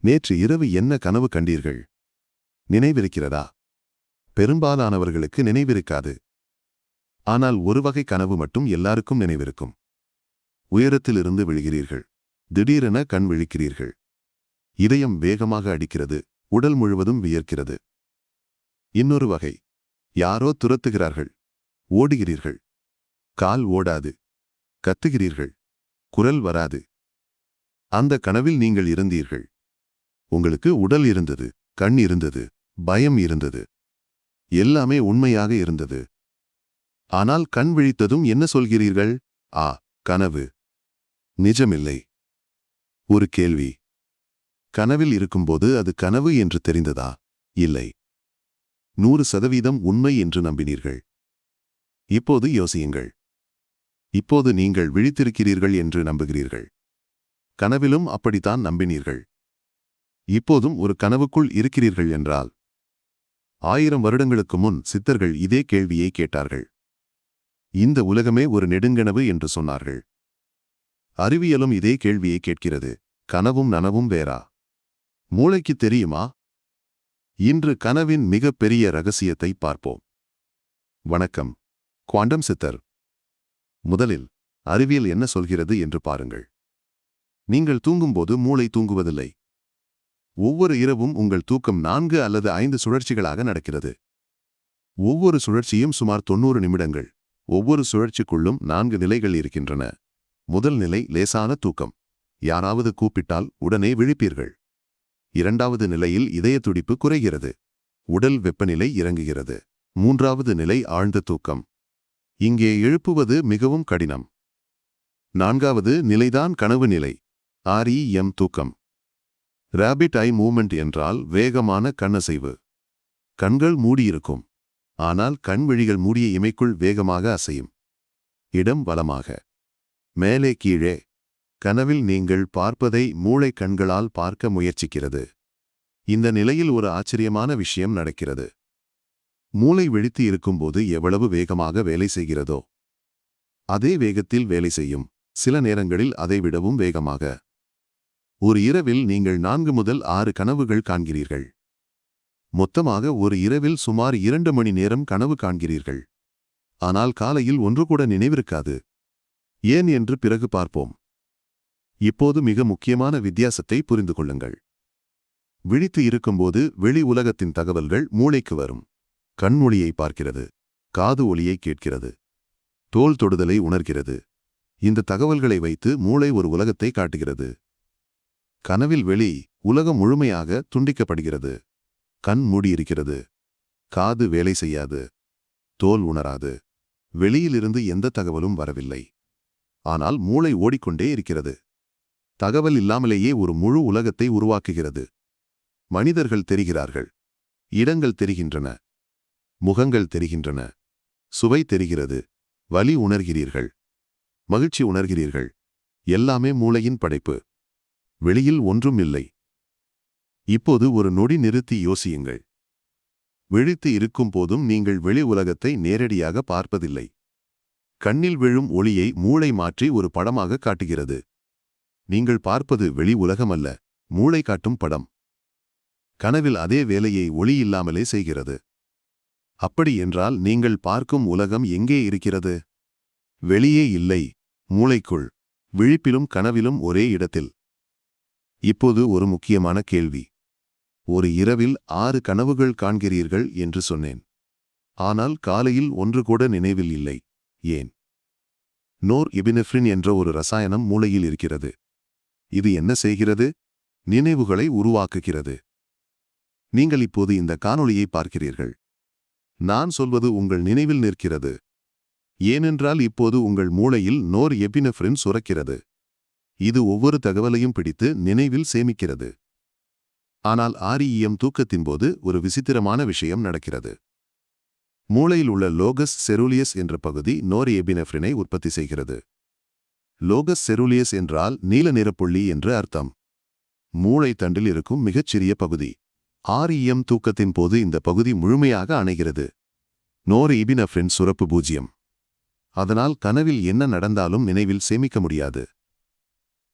நேற்று இரவு என்ன கனவு கண்டீர்கள்? நினைவிருக்கிறதா? பெரும்பாலானவர்களுக்கு நினைவிருக்காது. ஆனால் ஒரு வகை கனவு மட்டும் எல்லாருக்கும் நினைவிருக்கும். உயரத்திலிருந்து விழுகிறீர்கள். திடீரென கண் விழிக்கிறீர்கள். இதயம் வேகமாக அடிக்கிறது. உடல் முழுவதும் வியர்க்கிறது. இன்னொரு வகை, யாரோ துரத்துகிறார்கள். ஓடுகிறீர்கள். கால் ஓடாது. கத்துகிறீர்கள். குரல் வராது. அந்த கனவில் நீங்கள் இருந்தீர்கள். உங்களுக்கு உடல் இருந்தது, கண் இருந்தது, பயம் இருந்தது. எல்லாமே உண்மையாக இருந்தது. ஆனால் கண் விழித்ததும் என்ன சொல்கிறீர்கள்? கனவு. நிஜமில்லை. ஒரு கேள்வி. கனவில் இருக்கும்போது அது கனவு என்று தெரிந்ததா? இல்லை. 100% உண்மை என்று நம்பினீர்கள். இப்போது யோசியுங்கள். இப்போது நீங்கள் விழித்திருக்கிறீர்கள் என்று நம்புகிறீர்கள். கனவிலும் அப்படித்தான் நம்பினீர்கள். இப்போதும் ஒரு கனவுக்குள் இருக்கிறீர்கள் என்றால் 1000 வருடங்களுக்கு முன் சித்தர்கள் இதே கேள்வியை கேட்டார்கள். இந்த உலகமே ஒரு நெடுங்கனவு என்று சொன்னார்கள். அறிவியலும் இதே கேள்வியை கேட்கிறது. கனவும் நனவும் வேறா? மூளைக்கு தெரியுமா? இன்று கனவின் மிகப்பெரிய ரகசியத்தை பார்ப்போம். வணக்கம், குவாண்டம் சித்தர். முதலில் அறிவியல் என்ன சொல்கிறது என்று பாருங்கள். நீங்கள் தூங்கும்போது மூளை தூங்குவதில்லை. ஒவ்வொரு இரவும் உங்கள் தூக்கம் 4 அல்லது 5 சுழற்சிகளாக நடக்கிறது. ஒவ்வொரு சுழற்சியும் சுமார் 90 நிமிடங்கள். ஒவ்வொரு சுழற்சிக்குள்ளும் 4 நிலைகள் இருக்கின்றன. முதல் நிலை லேசான தூக்கம். யாராவது கூப்பிட்டால் உடனே விழிப்பீர்கள். இரண்டாவது நிலையில் இதய துடிப்பு குறைகிறது. உடல் வெப்பநிலை இறங்குகிறது. மூன்றாவது நிலை ஆழ்ந்த தூக்கம். இங்கே எழுப்புவது மிகவும் கடினம். நான்காவது நிலைதான் கனவு நிலை. REM தூக்கம். ரேபிட் ஐ மூவ்மெண்ட் என்றால் வேகமான கண்ணசைவு. கண்கள் மூடியிருக்கும். ஆனால் கண்விழிகள் மூடிய இமைக்குள் வேகமாக அசையும். இடம் வலமாக, மேலே கீழே. கனவில் நீங்கள் பார்ப்பதை மூளை கண்களால் பார்க்க முயற்சிக்கிறது. இந்த நிலையில் ஒரு ஆச்சரியமான விஷயம் நடக்கிறது. மூளை விழித்து இருக்கும்போது எவ்வளவு வேகமாக வேலை செய்கிறதோ அதே வேகத்தில் வேலை செய்யும். சில நேரங்களில் அதைவிடவும் வேகமாக. ஒரு இரவில் நீங்கள் 4 முதல் 6 கனவுகள் காண்கிறீர்கள். மொத்தமாக ஒரு இரவில் சுமார் 2 மணி நேரம் கனவு காண்கிறீர்கள். ஆனால் காலையில் ஒன்று கூட நினைவிருக்காது. ஏன் என்று பிறகு பார்ப்போம். இப்போது மிக முக்கியமான வித்தியாசத்தை புரிந்து கொள்ளுங்கள். விழித்து இருக்கும்போது வெளி உலகத்தின் தகவல்கள் மூளைக்கு வரும். கண்மொழியை பார்க்கிறது. காது ஒலியை கேட்கிறது. தோல் தொடுதலை உணர்கிறது. இந்த தகவல்களை வைத்து மூளை ஒரு உலகத்தை காட்டுகிறது. கனவில் வெளி உலகம் முழுமையாக துண்டிக்கப்படுகிறது. கண் மூடியிருக்கிறது. காது வேலை செய்யாது. தோல் உணராது. வெளியிலிருந்து எந்த தகவலும் வரவில்லை. ஆனால் மூளை ஓடிக்கொண்டே இருக்கிறது. தகவல் இல்லாமலேயே ஒரு முழு உலகத்தை உருவாக்குகிறது. மனிதர்கள் தெரிகிறார்கள். இடங்கள் தெரிகின்றன. முகங்கள் தெரிகின்றன. சுவை தெரிகிறது. வலி உணர்கிறீர்கள். மகிழ்ச்சி உணர்கிறீர்கள். எல்லாமே மூளையின் படைப்பு. வெளியில் ஒன்றும் இல்லை. இப்போது ஒரு நொடி நிறுத்தி யோசியுங்கள். விழித்து இருக்கும் போதும் நீங்கள் வெளி உலகத்தை நேரடியாக பார்ப்பதில்லை. கண்ணில் விழும் ஒளியை மூளை மாற்றி ஒரு படமாக காட்டுகிறது. நீங்கள் பார்ப்பது வெளி உலகமல்ல, மூளை காட்டும் படம். கனவில் அதே வேலையை ஒளி இல்லாமலே செய்கிறது. அப்படி என்றால் நீங்கள் பார்க்கும் உலகம் எங்கே இருக்கிறது? வெளியே இல்லை, மூளைக்குள். விழிப்பிலும் கனவிலும் ஒரே இடத்தில். இப்போது ஒரு முக்கியமான கேள்வி. ஒரு இரவில் 6 கனவுகள் காண்கிறீர்கள் என்று சொன்னேன். ஆனால் காலையில் ஒன்று கூட நினைவில் இல்லை. ஏன்? நோர் எபினெஃப்ரின் என்ற ஒரு ரசாயனம் மூளையில் இருக்கிறது. இது என்ன செய்கிறது? நினைவுகளை உருவாக்குகிறது. நீங்கள் இப்போது இந்த காணொளியை பார்க்கிறீர்கள். நான் சொல்வது உங்கள் நினைவில் நிற்கிறது. ஏனென்றால் இப்போது உங்கள் மூளையில் நோர் எபினெஃப்ரின் சுரக்கிறது. இது ஒவ்வொரு தகவலையும் பிடித்து நினைவில் சேமிக்கிறது. ஆனால் REM தூக்கத்தின்போது ஒரு விசித்திரமான விஷயம் நடக்கிறது. மூளையில் உள்ள லோகஸ் செரூலியஸ் என்ற பகுதி நோர் எபினெஃப்ரினை உற்பத்தி செய்கிறது. லோகஸ் செரூலியஸ் என்றால் நீல நிறப்புள்ளி என்று அர்த்தம். மூளை தண்டில் இருக்கும் மிகச்சிறிய பகுதி. REM தூக்கத்தின் போது இந்த பகுதி முழுமையாக அணைகிறது. நோர் எபினெஃப்ரின் சுரப்பு 0. அதனால் கனவில் என்ன நடந்தாலும் நினைவில் சேமிக்க முடியாது.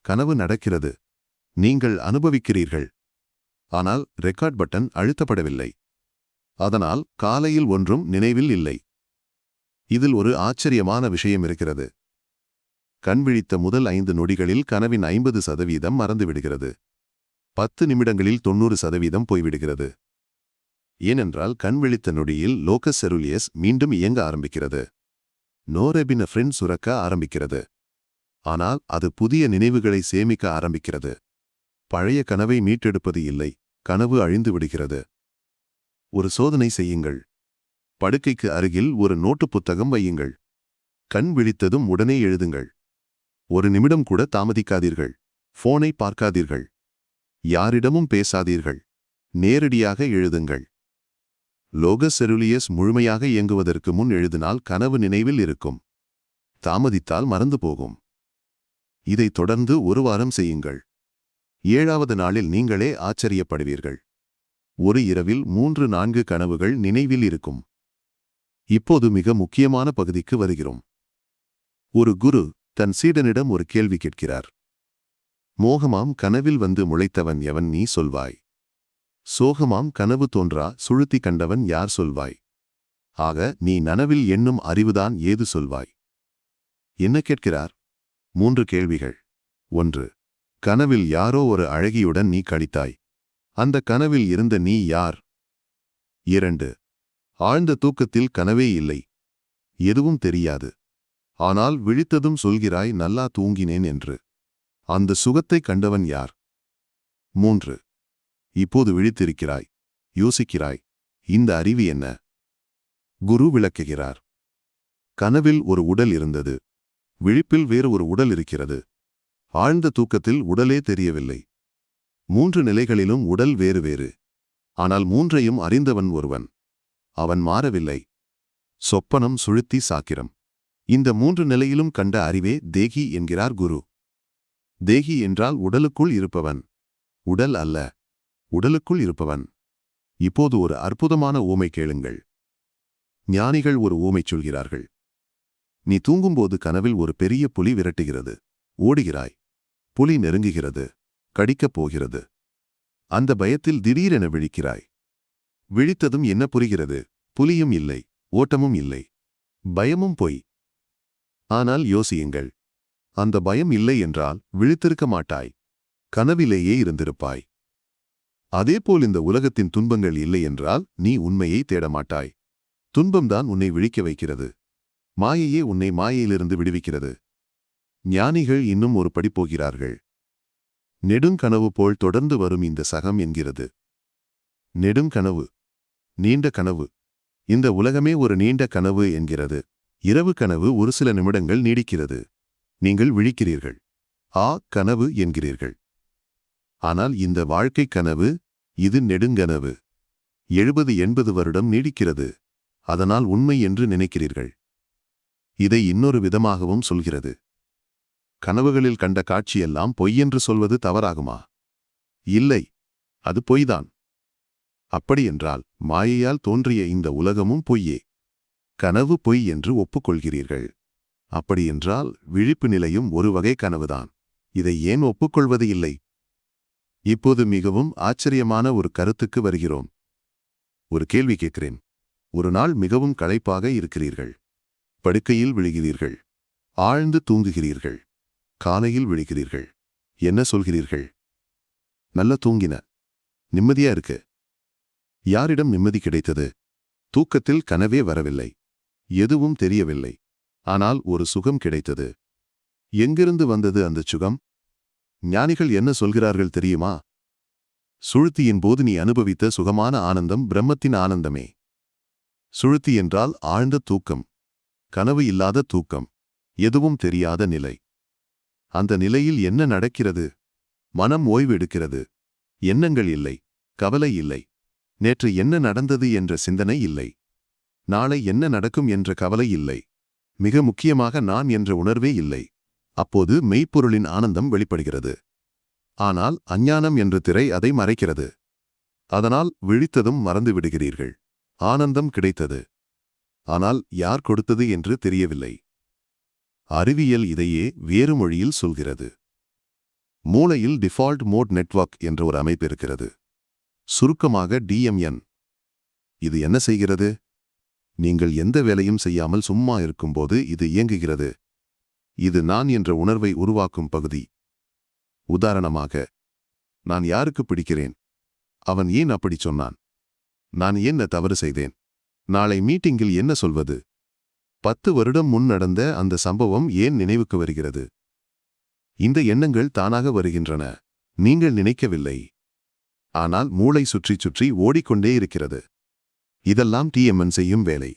கனவு நடக்கிறது. நீங்கள் அனுபவிக்கிறீர்கள். ஆனால் ரெக்கார்ட் பட்டன் அழுத்தப்படவில்லை. அதனால் காலையில் ஒன்றும் நினைவில் இல்லை. இதில் ஒரு ஆச்சரியமான விஷயம் இருக்கிறது. கண் விழித்த முதல் 5 நொடிகளில் கனவின் 50% மறந்துவிடுகிறது. 10 நிமிடங்களில் 90% போய்விடுகிறது. ஏனென்றால் கண் விழித்த நொடியில் லோகஸ் செருலியஸ் மீண்டும் இயங்க ஆரம்பிக்கிறது. நோரெபினெஃப்ரின் சுரக்க ஆரம்பிக்கிறது. ஆனால் அது புதிய நினைவுகளை சேமிக்க ஆரம்பிக்கிறது. பழைய கனவை மீட்டெடுப்பது இல்லை, கனவு அழிந்து விடுகிறது. ஒரு சோதனை செய்யுங்கள். படுக்கைக்கு அருகில் ஒரு நோட்டு புத்தகம் வையுங்கள். கண் விழித்ததும் உடனே எழுதுங்கள். 1 நிமிடம் கூட தாமதிக்காதீர்கள். போனை பார்க்காதீர்கள். யாரிடமும் பேசாதீர்கள். நேரடியாக எழுதுங்கள். லோகஸ் செருலியஸ் முழுமையாக இயங்குவதற்கு முன் எழுதினால் கனவு நினைவில் இருக்கும். தாமதித்தால் மறந்து போகும். இதை தொடர்ந்து 1 வாரம் செய்யுங்கள். 7வது நாளில் நீங்களே ஆச்சரியப்படுவீர்கள். ஒரு இரவில் 3-4 கனவுகள் நினைவில் இருக்கும். இப்போது மிக முக்கியமான பகுதிக்கு வருகிறோம். ஒரு குரு தன் சீடனிடம் ஒரு கேள்வி கேட்கிறார். மோகமாம் கனவில் வந்து முளைத்தவன் எவன் நீ சொல்வாய்? சோகமாம் கனவு தோன்றா சுழுத்தி கண்டவன் யார் சொல்வாய்? ஆக நீ நனவில் எண்ணும் அறிவுதான் ஏது சொல்வாய்? என்ன கேட்கிறார்? 3 கேள்விகள். 1. கனவில் யாரோ ஒரு அழகியுடன் நீ கழித்தாய். அந்த கனவில் இருந்த நீ யார்? 2. ஆழ்ந்த தூக்கத்தில் கனவே இல்லை. எதுவும் தெரியாது. ஆனால் விழித்ததும் சொல்கிறாய் நல்லா தூங்கினேன் என்று. அந்த சுகத்தை கண்டவன் யார்? 3. இப்போது விழித்திருக்கிறாய். யோசிக்கிறாய். இந்த அறிவு என்ன? குரு விளக்குகிறார். கனவில் ஒரு உடல் இருந்தது. விழிப்பில் வேறு ஒரு உடல் இருக்கிறது. ஆழ்ந்த தூக்கத்தில் உடலே தெரியவில்லை. 3 நிலைகளிலும் உடல் வேறு வேறு. ஆனால் 3ஐயும் அறிந்தவன் ஒருவன். அவன் மாறவில்லை. சொப்பனம், சுழுத்தி, சாக்கிரம். இந்த 3 நிலையிலும் கண்ட அறிவே தேகி என்கிறார் குரு. தேகி என்றால் உடலுக்குள் இருப்பவன். உடல் அல்ல, உடலுக்குள் இருப்பவன். இப்போது ஒரு அற்புதமான ஊமை கேளுங்கள். ஞானிகள் ஒரு ஊமை சொல்கிறார்கள். நீ தூங்கும்போது கனவில் ஒரு பெரிய புலி விரட்டுகிறது. ஓடுகிறாய். புலி நெருங்குகிறது. கடிக்கப் போகிறது. அந்த பயத்தில் திடீரென விழிக்கிறாய். விழித்ததும் என்ன புரிகிறது? புலியும் இல்லை, ஓட்டமும் இல்லை. பயமும் பொய். ஆனால் யோசியுங்கள். அந்த பயம் இல்லை என்றால் விழித்திருக்க மாட்டாய். கனவிலேயே இருந்திருப்பாய். அதேபோல் இந்த உலகத்தின் துன்பங்கள் இல்லை என்றால் நீ உண்மையை தேடமாட்டாய். துன்பம்தான் உன்னை விழிக்க வைக்கிறது. மாயையே உன்னை மாயையிலிருந்து விடுவிக்கிறது. ஞானிகள் இன்னும் ஒரு படி போகிறார்கள். நெடுங்கனவு போல் தொடர்ந்து வரும் இந்த சகம் என்கிறது. நெடுங்கனவு, நீண்ட கனவு. இந்த உலகமே ஒரு நீண்ட கனவு என்கிறது. இரவு கனவு ஒரு சில நிமிடங்கள் நீடிக்கிறது. நீங்கள் விழிக்கிறீர்கள். கனவு என்கிறீர்கள். ஆனால் இந்த வாழ்க்கை கனவு, இது நெடுங்கனவு. 70-80 வருடம் நீடிக்கிறது. அதனால் உண்மை என்று நினைக்கிறீர்கள். இதை இன்னொரு விதமாகவும் சொல்கிறது. கனவுகளில் கண்ட காட்சியெல்லாம் பொய்யென்று சொல்வது தவறாகுமா? இல்லை, அது பொய்தான். அப்படியென்றால் மாயையால் தோன்றிய இந்த உலகமும் பொய்யே. கனவு பொய் என்று ஒப்புக்கொள்கிறீர்கள். அப்படியென்றால் விழிப்பு நிலையும் ஒரு வகை கனவுதான். இதை ஏன் ஒப்புக்கொள்வது இல்லை? இப்போது மிகவும் ஆச்சரியமான ஒரு கருத்துக்கு வருகிறோம். ஒரு கேள்வி கேட்கிறேன். ஒரு நாள் மிகவும் களைப்பாக இருக்கிறீர்கள். படுக்கையில் விழுகிறீர்கள். ஆழ்ந்து தூங்குகிறீர்கள். காலையில் விழிக்கிறீர்கள். என்ன சொல்கிறீர்கள்? நல்ல தூங்கின, நிம்மதியா இருக்கு. யாரிடம் நிம்மதி கிடைத்தது? தூக்கத்தில் கனவே வரவில்லை. எதுவும் தெரியவில்லை. ஆனால் ஒரு சுகம் கிடைத்தது. எங்கிருந்து வந்தது அந்த சுகம்? ஞானிகள் என்ன சொல்கிறார்கள் தெரியுமா? சுழுத்தியின் போது நீ அனுபவித்த சுகமான ஆனந்தம் பிரம்மத்தின் ஆனந்தமே. சுழுத்தி என்றால் ஆழ்ந்த தூக்கம். கனவு இல்லாத தூக்கம். எதுவும் தெரியாத நிலை. அந்த நிலையில் என்ன நடக்கிறது? மனம் ஓய்வு எடுக்கிறது. எண்ணங்கள் இல்லை. கவலை இல்லை. நேற்று என்ன நடந்தது என்ற சிந்தனை இல்லை. நாளை என்ன நடக்கும் என்ற கவலை இல்லை. மிக முக்கியமாக நான் என்ற உணர்வே இல்லை. அப்போது மெய்ப்பொருளின் ஆனந்தம் வெளிப்படுகிறது. ஆனால் அஞ்ஞானம் என்ற திரை அதை மறைக்கிறது. அதனால் விழித்ததும் மறந்து விடுகிறீர்கள். ஆனந்தம் கிடைத்தது. ஆனால் யார் கொடுத்தது என்று தெரியவில்லை. அறிவியல் இதையே வேறு மொழியில் சொல்கிறது. மூளையில் டிஃபால்ட் மோட் நெட்வொர்க் என்ற ஒரு அமைப்பு இருக்கிறது. சுருக்கமாக DMN. இது என்ன செய்கிறது? நீங்கள் எந்த வேலையும் செய்யாமல் சும்மா இருக்கும்போது இது இயங்குகிறது. இது நான் என்ற உணர்வை உருவாக்கும் பகுதி. உதாரணமாக, நான் யாருக்கு பிடிக்கிறேன்? அவன் ஏன் அப்படி சொன்னான்? நான் என்ன தவறு செய்தேன்? நாளை மீட்டிங்கில் என்ன சொல்வது? 10 வருடம் முன் நடந்த அந்த சம்பவம் ஏன் நினைவுக்கு வருகிறது? இந்த எண்ணங்கள் தானாக வருகின்றன. நீங்கள் நினைக்கவில்லை. ஆனால் மூளை சுற்றி சுற்றி ஓடிக்கொண்டே இருக்கிறது. இதெல்லாம் TMN செய்யும் வேலை.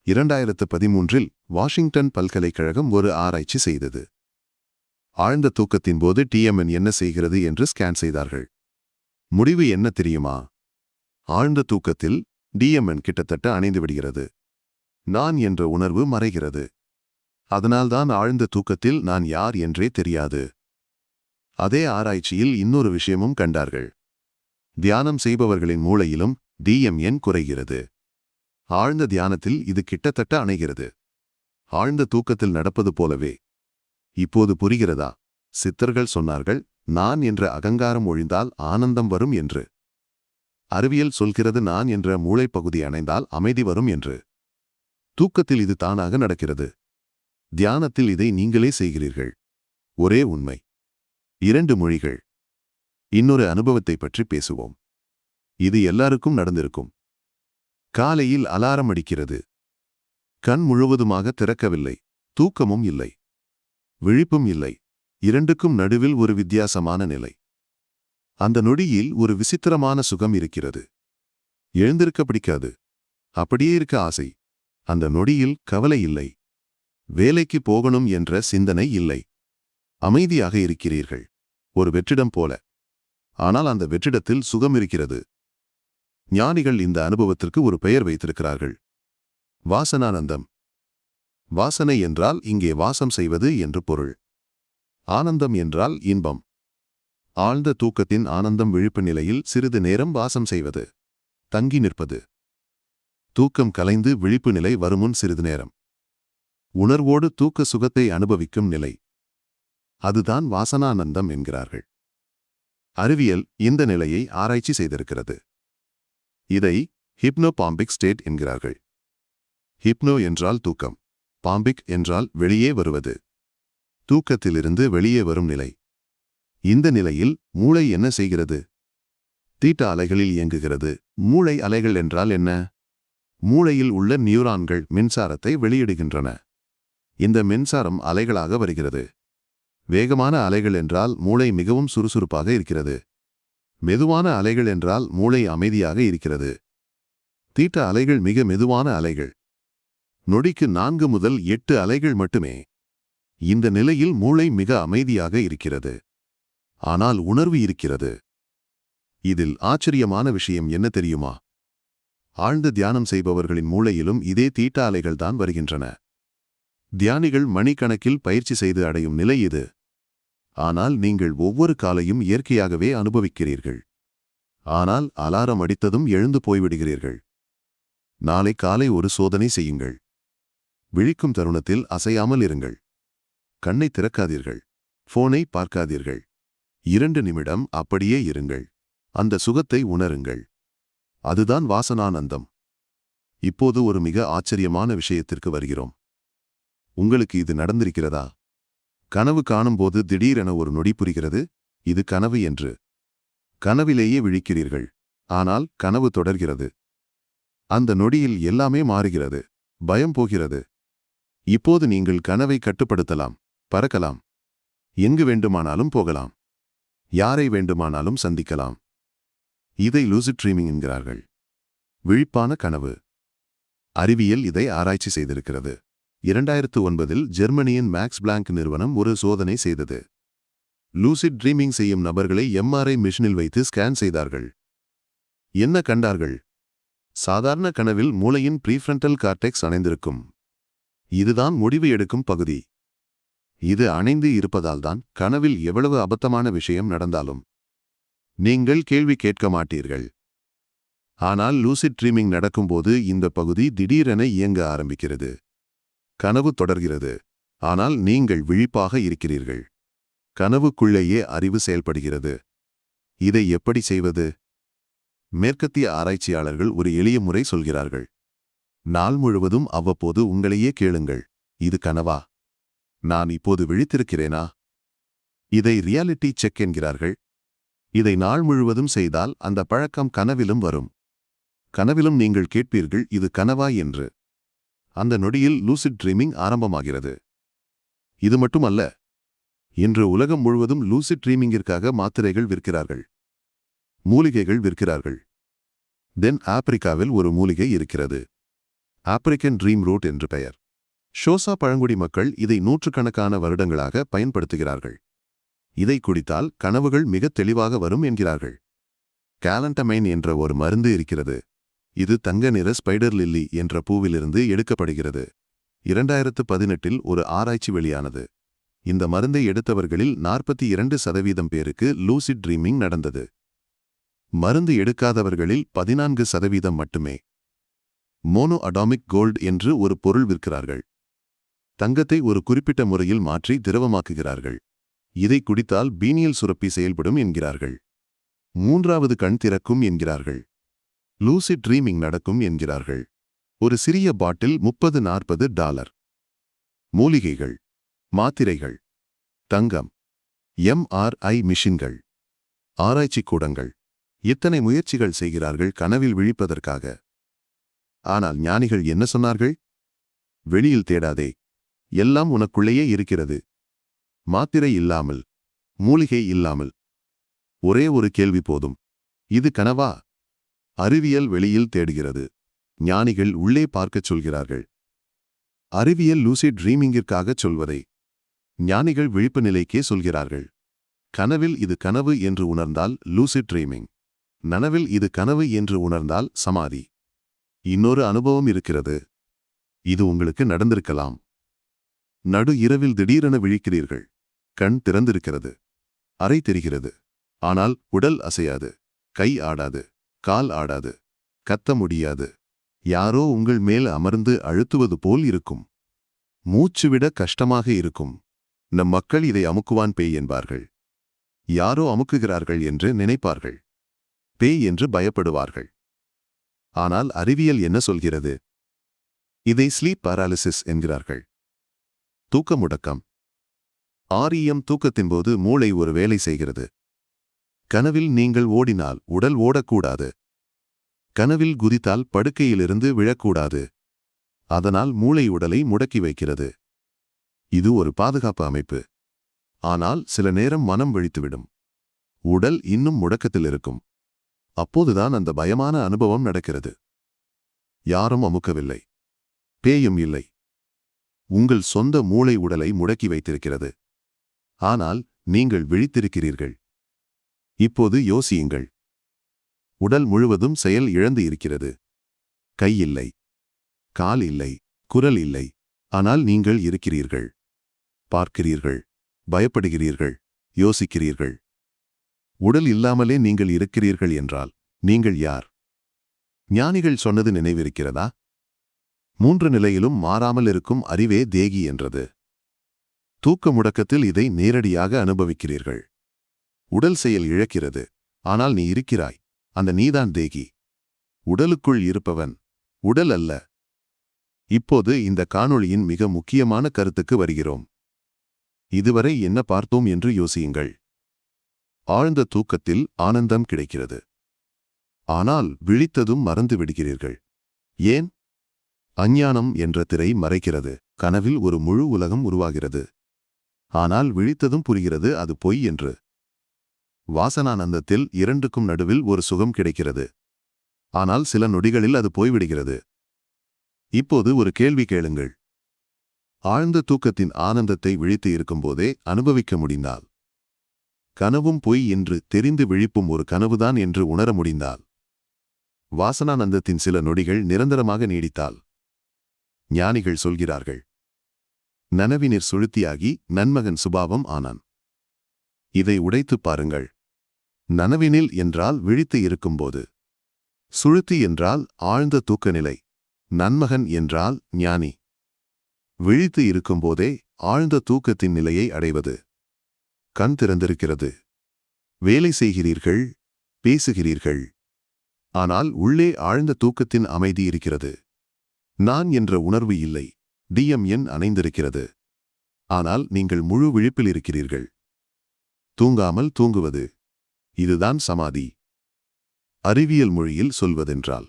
2013இல் வாஷிங்டன் பல்கலைக்கழகம் ஒரு ஆராய்ச்சி செய்தது. ஆழ்ந்த தூக்கத்தின் போது TMN என்ன செய்கிறது என்று ஸ்கேன் செய்தார்கள். முடிவு என்ன தெரியுமா? ஆழ்ந்த தூக்கத்தில் DMN கிட்டத்தட்ட அணைந்து விடுகிறது. நான் என்ற உணர்வு மறைகிறது. அதனால்தான் ஆழ்ந்த தூக்கத்தில் நான் யார் என்றே தெரியாது. அதே ஆராய்ச்சியில் இன்னொரு விஷயமும் கண்டார்கள். தியானம் செய்பவர்களின் மூளையிலும் DMN குறைகிறது. ஆழ்ந்த தியானத்தில் இது கிட்டத்தட்ட அணைகிறது. ஆழ்ந்த தூக்கத்தில் நடப்பது போலவே. இப்போது புரிகிறதா? சித்தர்கள் சொன்னார்கள், நான் என்ற அகங்காரம் ஒழிந்தால் ஆனந்தம் வரும் என்று. அறிவியல் சொல்கிறது நான் என்ற மூளைப்பகுதி அணைந்தால் அமைதி வரும் என்று. தூக்கத்தில் இது தானாக நடக்கிறது. தியானத்தில் இதை நீங்களே செய்கிறீர்கள். ஒரே உண்மை. 2 மொழிகள். இன்னொரு அனுபவத்தை பற்றி பேசுவோம். இது எல்லாருக்கும் நடந்திருக்கும். காலையில் அலாரம் அடிக்கிறது. கண் முழுவதுமாக திறக்கவில்லை. தூக்கமும் இல்லை. விழிப்பும் இல்லை. இரண்டுக்கும் நடுவில் ஒரு வித்தியாசமான நிலை. அந்த நொடியில் ஒரு விசித்திரமான சுகம் இருக்கிறது. எழுந்திருக்க பிடிக்காது. அப்படியே இருக்க ஆசை. அந்த நொடியில் கவலை இல்லை. வேலைக்கு போகணும் என்ற சிந்தனை இல்லை. அமைதியாக இருக்கிறீர்கள். ஒரு வெற்றிடம் போல. ஆனால் அந்த வெற்றிடத்தில் சுகம் இருக்கிறது. ஞானிகள் இந்த அனுபவத்திற்கு ஒரு பெயர் வைத்திருக்கிறார்கள். வாசனானந்தம். வாசனை என்றால் இங்கே வாசம் செய்வது என்று பொருள். ஆனந்தம் என்றால் இன்பம். ஆழ்ந்த தூக்கத்தின் ஆனந்தம் விழிப்பு நிலையில் சிறிது நேரம் வாசம் செய்வது. தங்கி நிற்பது. தூக்கம் கலைந்து விழிப்பு நிலை வருமுன் சிறிது நேரம். உணர்வோடு தூக்க சுகத்தை அனுபவிக்கும் நிலை. அதுதான் வாசனானந்தம் என்கிறார்கள். அறிவியல் இந்த நிலையை ஆராய்ச்சி செய்திருக்கிறது. இதை ஹிப்னோபாம்பிக் ஸ்டேட் என்கிறார்கள். ஹிப்னோ என்றால் தூக்கம். பாம்பிக் என்றால் வெளியே வருவது. தூக்கத்திலிருந்து வெளியே வரும் நிலை. இந்த நிலையில் மூளை என்ன செய்கிறது? தீட்டா அலைகளில் இயங்குகிறது. மூளை அலைகள் என்றால் என்ன? மூளையில் உள்ள நியூரான்கள் மின்சாரத்தை வெளியிடுகின்றன. இந்த மின்சாரம் அலைகளாக வருகிறது. வேகமான அலைகள் என்றால் மூளை மிகவும் சுறுசுறுப்பாக இருக்கிறது. மெதுவான அலைகள் என்றால் மூளை அமைதியாக இருக்கிறது. தீட்டா அலைகள் மிக மெதுவான அலைகள். நொடிக்கு 4 முதல் 8 அலைகள் மட்டுமே. இந்த நிலையில் மூளை மிக அமைதியாக இருக்கிறது. ஆனால் உணர்வு இருக்கிறது. இதில் ஆச்சரியமான விஷயம் என்ன தெரியுமா? ஆழ்ந்த தியானம் செய்பவர்களின் மூளையிலும் இதே தீட்டா அலைகள்தான் வருகின்றன. தியானிகள் மணிக்கணக்கில் பயிற்சி செய்து அடையும் நிலை இது. ஆனால் நீங்கள் ஒவ்வொரு காலையும் இயற்கையாகவே அனுபவிக்கிறீர்கள். ஆனால் அலாரம் அடித்ததும் எழுந்து போய்விடுகிறீர்கள். நாளை காலை ஒரு சோதனை செய்யுங்கள். விழிக்கும் தருணத்தில் அசையாமல் இருங்கள். கண்ணை திறக்காதீர்கள். போனை பார்க்காதீர்கள். 2 நிமிடம் அப்படியே இருங்கள். அந்த சுகத்தை உணருங்கள். அதுதான் வாசனானந்தம். இப்போது ஒரு மிக ஆச்சரியமான விஷயத்திற்கு வருகிறோம். உங்களுக்கு இது நடந்திருக்கிறதா? கனவு காணும்போது திடீரென ஒரு நொடி புரிகிறது, இது கனவு என்று. கனவிலேயே விழிக்கிறீர்கள். ஆனால் கனவு தொடர்கிறது. அந்த நொடியில் எல்லாமே மாறுகிறது. பயம் போகிறது. இப்போது நீங்கள் கனவை கட்டுப்படுத்தலாம். பறக்கலாம். எங்கு வேண்டுமானாலும் போகலாம். யாரை வேண்டுமானாலும் சந்திக்கலாம். இதை லூசிட் ட்ரீமிங் என்கிறார்கள். விழிப்பான கனவு. அறிவியல் இதை ஆராய்ச்சி செய்திருக்கிறது. 2009இல் ஜெர்மனியின் மேக்ஸ் பிளாங்க் நிறுவனம் ஒரு சோதனை செய்தது. லூசிட் ட்ரீமிங் செய்யும் நபர்களை MRI மிஷினில் வைத்து ஸ்கேன் செய்தார்கள். என்ன கண்டார்கள்? சாதாரண கனவில் மூளையின் ப்ரீஃப்ரண்டல் கார்டெக்ஸ் அணைந்திருக்கும். இதுதான் முடிவு எடுக்கும் பகுதி. இது அணைந்து இருப்பதால்தான் கனவில் எவ்வளவு அபத்தமான விஷயம் நடந்தாலும் நீங்கள் கேள்வி கேட்க மாட்டீர்கள். ஆனால் லூசிட் ட்ரீமிங் நடக்கும்போது இந்த பகுதி திடீரென இயங்க ஆரம்பிக்கிறது. கனவு தொடர்கிறது. ஆனால் நீங்கள் விழிப்பாக இருக்கிறீர்கள். கனவுக்குள்ளேயே அறிவு செயல்படுகிறது. இதை எப்படி செய்வது? மேற்கத்திய ஆராய்ச்சியாளர்கள் ஒரு எளிய முறை சொல்கிறார்கள். நாள் முழுவதும் அவ்வப்போது உங்களையே கேளுங்கள், இது கனவா? நான் இப்போது விழித்திருக்கிறேனா? இதை ரியாலிட்டி செக் என்கிறார்கள். இதை நாள் முழுவதும் செய்தால் அந்த பழக்கம் கனவிலும் வரும். கனவிலும் நீங்கள் கேட்பீர்கள், இது கனவா என்று. அந்த நொடியில் லூசிட் ட்ரீமிங் ஆரம்பமாகிறது. இது மட்டுமல்ல, இன்று உலகம் முழுவதும் லூசிட் ட்ரீமிங்கிற்காக மாத்திரைகள் விற்கிறார்கள், மூலிகைகள் விற்கிறார்கள். தென் ஆப்பிரிக்காவில் ஒரு மூலிகை இருக்கிறது. ஆப்பிரிக்கன் ட்ரீம் ரூட் என்று பெயர். ஷோசா பழங்குடி மக்கள் இதை நூற்றுக்கணக்கான வருடங்களாக பயன்படுத்துகிறார்கள். இதை குடித்தால் கனவுகள் மிக தெளிவாக வரும் என்கிறார்கள். கேலண்டமைன் என்ற ஒரு மருந்து இருக்கிறது. இது தங்க நிற ஸ்பைடர் லில்லி என்ற பூவிலிருந்து எடுக்கப்படுகிறது. 2018இல் ஒரு ஆராய்ச்சி வெளியானது. இந்த மருந்தை எடுத்தவர்களில் 42% பேருக்கு லூசிட் ட்ரீமிங் நடந்தது. மருந்து எடுக்காதவர்களில் 14% மட்டுமே. மோனோ அடாமிக் கோல்ட் என்று ஒரு பொருள் விற்கிறார்கள். தங்கத்தை ஒரு குறிப்பிட்ட முறையில் மாற்றி திரவமாக்குகிறார்கள். இதை குடித்தால் பீனியல் சுரப்பி செயல்படும் என்கிறார்கள். 3வது கண் திறக்கும் என்கிறார்கள். லூசிட் ட்ரீமிங் நடக்கும் என்கிறார்கள். ஒரு சிறிய பாட்டில் $30-40. மூலிகைகள், மாத்திரைகள், தங்கம், MRI மிஷின்கள், ஆராய்ச்சி கூடங்கள், எத்தனை முயற்சிகள் செய்கிறார்கள் கனவில் விழிப்பதற்காக. ஆனால் ஞானிகள் என்ன சொன்னார்கள்? வெளியில் தேடாதே, எல்லாம் உனக்குள்ளேயே இருக்கிறது. மாத்திரை இல்லாமல், மூலிகை இல்லாமல் ஒரே ஒரு கேள்வி போதும், இது கனவா? அறிவியல் வெளியில் தேடுகிறது, ஞானிகள் உள்ளே பார்க்கச் சொல்கிறார்கள். அறிவியல் லூசிட் ட்ரீமிங்கிற்காகச் சொல்வதை ஞானிகள் விழிப்பு நிலைக்கே சொல்கிறார்கள். கனவில் இது கனவு என்று உணர்ந்தால் லூசிட் ட்ரீமிங், நனவில் இது கனவு என்று உணர்ந்தால் சமாதி. இன்னொரு அனுபவம் இருக்கிறது. இது உங்களுக்கு நடந்திருக்கலாம். நடு இரவில் திடீரென விழிக்கிறீர்கள். கண் திறந்திருக்கிறது, அறை தெரிகிறது. ஆனால் உடல் அசையாது, கை ஆடாது, கால் ஆடாது, கத்த முடியாது. யாரோ உங்கள் மேல் அமர்ந்து அழுத்துவது போல் இருக்கும். மூச்சுவிட கஷ்டமாக இருக்கும். நம் மக்கள் இதை அமுக்குவான் பேய் என்பார்கள். யாரோ அமுக்குகிறார்கள் என்று நினைப்பார்கள். பேய் என்று பயப்படுவார்கள். ஆனால் அறிவியல் என்ன சொல்கிறது? இதை ஸ்லீப் பாராலிசிஸ் என்கிறார்கள். தூக்க முடக்கம். REM தூக்கத்தின்போது மூளை ஒரு வேலை செய்கிறது. கனவில் நீங்கள் ஓடினால் உடல் ஓடக்கூடாது. கனவில் குதித்தால் படுக்கையிலிருந்து விழக்கூடாது. அதனால் மூளை உடலை முடக்கி வைக்கிறது. இது ஒரு பாதுகாப்பு அமைப்பு. ஆனால் சில நேரம் மனம் விழித்துவிடும். உடல் இன்னும் முடக்கத்தில் இருக்கும். அப்போதுதான் அந்த பயமான அனுபவம் நடக்கிறது. யாரும் அமுக்கவில்லை, பேயும் இல்லை. உங்கள் சொந்த மூளை உடலை முடக்கி வைத்திருக்கிறது. ஆனால் நீங்கள் விழித்திருக்கிறீர்கள். இப்போது யோசியுங்கள். உடல் முழுவதும் செயல் இழந்து இருக்கிறது. கை இல்லை, கால் இல்லை, குரல் இல்லை. ஆனால் நீங்கள் இருக்கிறீர்கள். பார்க்கிறீர்கள், பயப்படுகிறீர்கள், யோசிக்கிறீர்கள். உடல் இல்லாமலே நீங்கள் இருக்கிறீர்கள் என்றால் நீங்கள் யார்? ஞானிகள் சொன்னது நினைவிருக்கிறதா? 3 நிலையிலும் மாறாமல் இருக்கும் அறிவே தேகி என்றது. தூக்க முடக்கத்தில் இதை நேரடியாக அனுபவிக்கிறீர்கள். உடல் செயல் இழக்கிறது, ஆனால் நீ இருக்கிறாய். அந்த நீதான் தேகி. உடலுக்குள் இருப்பவன், உடல் அல்ல. இப்போது இந்த காணொளியின் மிக முக்கியமான கருத்துக்கு வருகிறோம். இதுவரை என்ன பார்த்தோம் என்று யோசியுங்கள். ஆழ்ந்த தூக்கத்தில் ஆனந்தம் கிடைக்கிறது. ஆனால் விழித்ததும் மறந்து விடுகிறீர்கள். ஏன்? அஞ்ஞானம் என்ற திரை மறைக்கிறது. கனவில் ஒரு முழு உலகம் உருவாகிறது. ஆனால் விழித்ததும் புரிகிறது அது பொய் என்று. வாசனானந்தத்தில் இரண்டுக்கும் நடுவில் ஒரு சுகம் கிடைக்கிறது. ஆனால் சில நொடிகளில் அது போய்விடுகிறது. இப்போது ஒரு கேள்வி கேளுங்கள். ஆழ்ந்த தூக்கத்தின் ஆனந்தத்தை விழித்து இருக்கும்போதே அனுபவிக்க முடிந்தால், கனவும் பொய் என்று தெரிந்து விழிப்பும் ஒரு கனவுதான் என்று உணர முடிந்தால், வாசனானந்தத்தின் சில நொடிகள் நிரந்தரமாக நீடித்தால், ஞானிகள் சொல்கிறார்கள், நனவினிற் சுழுத்தியாகி நன்மகன் சுபாவம் ஆனான். இதை உடைத்துப் பாருங்கள். நனவினில் என்றால் விழித்து இருக்கும்போது, சுழுத்தி என்றால் ஆழ்ந்த தூக்க நிலை, நன்மகன் என்றால் ஞானி. விழித்து இருக்கும்போதே ஆழ்ந்த தூக்கத்தின் நிலையை அடைவது. கண் திறந்திருக்கிறது. வேலை செய்கிறீர்கள், பேசுகிறீர்கள், ஆனால் உள்ளே ஆழ்ந்த தூக்கத்தின் அமைதி இருக்கிறது. நான் என்ற உணர்வு இல்லை. எண் அணைந்திருக்கிறது. ஆனால் நீங்கள் முழு விழிப்பில் இருக்கிறீர்கள். தூங்காமல் தூங்குவது. இதுதான் சமாதி. அறிவியல் மொழியில் சொல்வதென்றால்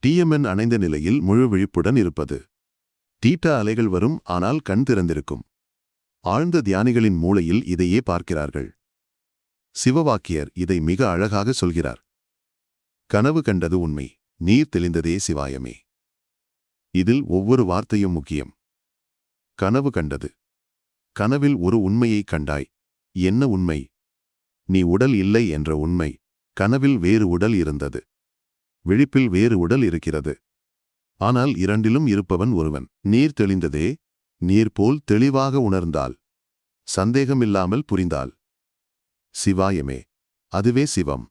எண் அணைந்த நிலையில் முழு விழிப்புடன் இருப்பது. தீட்டா அலைகள் வரும், ஆனால் கண் திறந்திருக்கும். ஆழ்ந்த தியானிகளின் மூளையில் இதையே பார்க்கிறார்கள். சிவவாக்கியர் இதை மிக அழகாக சொல்கிறார். கனவு கண்டது உண்மை, நீர் தெளிந்ததே சிவாயமே. இதில் ஒவ்வொரு வார்த்தையும் முக்கியம். கனவு கண்டது. கனவில் ஒரு உண்மையை கண்டாய். என்ன உண்மை? நீ உடல் இல்லை என்ற உண்மை. கனவில் வேறு உடல் இருந்தது. விழிப்பில் வேறு உடல் இருக்கிறது. ஆனால் இரண்டிலும் இருப்பவன் ஒருவன். நீர் தெளிந்ததே. நீர் போல் தெளிவாக உணர்ந்தால், சந்தேகமில்லாமல் புரிந்தால், சிவாயமே, அதுவே சிவம்,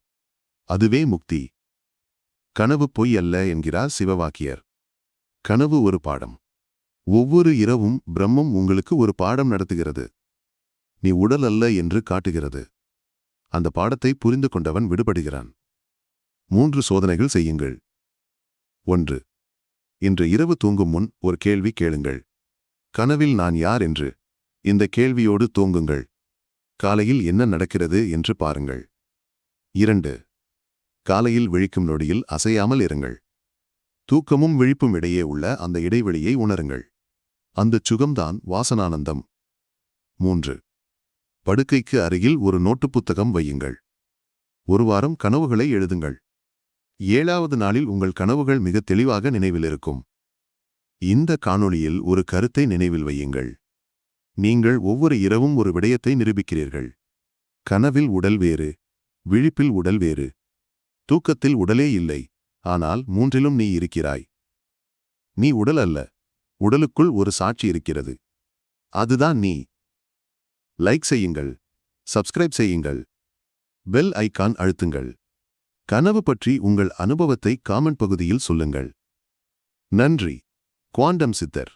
அதுவே முக்தி. கனவு பொய் அல்ல என்கிறார் சிவவாக்கியர். கனவு ஒரு பாடம். ஒவ்வொரு இரவும் பிரம்மம் உங்களுக்கு ஒரு பாடம் நடத்துகிறது. நீ உடல் அல்ல என்று காட்டுகிறது. அந்த பாடத்தை புரிந்து கொண்டவன் விடுபடுகிறான். 3 சோதனைகள் செய்யுங்கள். 1. இன்று இரவு தூங்கும் முன் ஒரு கேள்வி கேளுங்கள். கனவில் நான் யார் என்று. இந்த கேள்வியோடு தூங்குங்கள். காலையில் என்ன நடக்கிறது என்று பாருங்கள். 2. காலையில் விழிக்கும் நொடியில் அசையாமல் இருங்கள். தூக்கமும் விழிப்பும் இடையே உள்ள அந்த இடைவெளியை உணருங்கள். அந்தச் சுகம்தான் வாசனானந்தம். 3. படுக்கைக்கு அருகில் ஒரு நோட்டு புத்தகம் வையுங்கள். ஒரு வாரம் கனவுகளை எழுதுங்கள். 7வது நாளில் உங்கள் கனவுகள் மிக தெளிவாக நினைவில் இருக்கும். இந்த காணொளியில் ஒரு கருத்தை நினைவில் வையுங்கள். நீங்கள் ஒவ்வொரு இரவும் ஒரு விடயத்தை நிரூபிக்கிறீர்கள். கனவில் உடல் வேறு, விழிப்பில் உடல் வேறு. தூக்கத்தில் உடலே இல்லை, ஆனால் மூன்றிலும் நீ இருக்கிறாய். நீ உடல் அல்ல, உடலுக்குள் ஒரு சாட்சி இருக்கிறது. அதுதான் நீ. லைக் செய்யுங்கள், சப்ஸ்கிரைப் செய்யுங்கள், பெல் ஐகான் அழுத்துங்கள். கனவு பற்றி உங்கள் அனுபவத்தை காமெண்ட் பகுதியில் சொல்லுங்கள். நன்றி. குவாண்டம் சித்தர்.